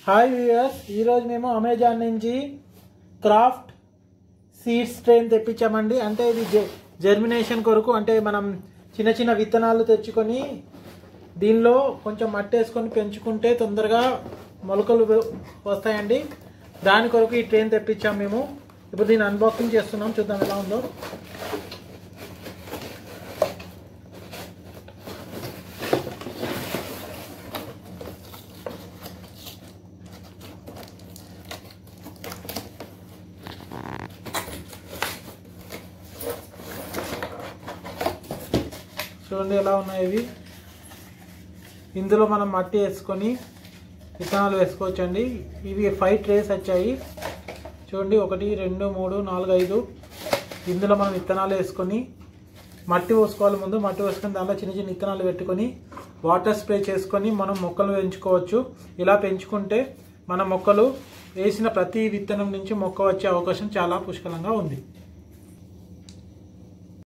Hi viewers, ఈరోజు మేము Amazon నుంచి క్రాఫ్ట్ సీడ్స్ ట్రైన్ తెప్పించామండి. అంటే ఇది జర్మినేషన్ కొరకు, అంటే మనం చిన్న చిన్న విత్తనాలు తెచ్చుకొని దీనిలో కొంచెం మట్టి వేసుకొని పెంచుకుంటే తొందరగా మొలకలు వస్తాయండి. దాని కొరకు ఈ ట్రైన్ తెప్పించాం మేము. ఇప్పుడు దీన్ని అన్బాక్సింగ్ చేస్తున్నాం, చూద్దాం ఎలా ఉందో. చూడండి ఎలా ఉన్నాయి ఇవి. ఇందులో మనం మట్టి వేసుకొని విత్తనాలు వేసుకోవచ్చండి. ఇవి 5 ట్రేస్ వచ్చాయి చూడండి. 1 2 3 4 5. ఇందులో మనం విత్తనాలు వేసుకొని మట్టి పోసుకోవాలి. ముందు మట్టి పోసుకొని దాంట్లో చిన్న చిన్న విత్తనాలు పెట్టుకొని వాటర్ స్ప్రే చేసుకొని మనం మొక్కలు పెంచుకోవచ్చు. ఇలా పెంచుకుంటే మన మొక్కలు వేసిన ప్రతి విత్తనం నుంచి మొక్క వచ్చే అవకాశం చాలా పుష్కలంగా ఉంది.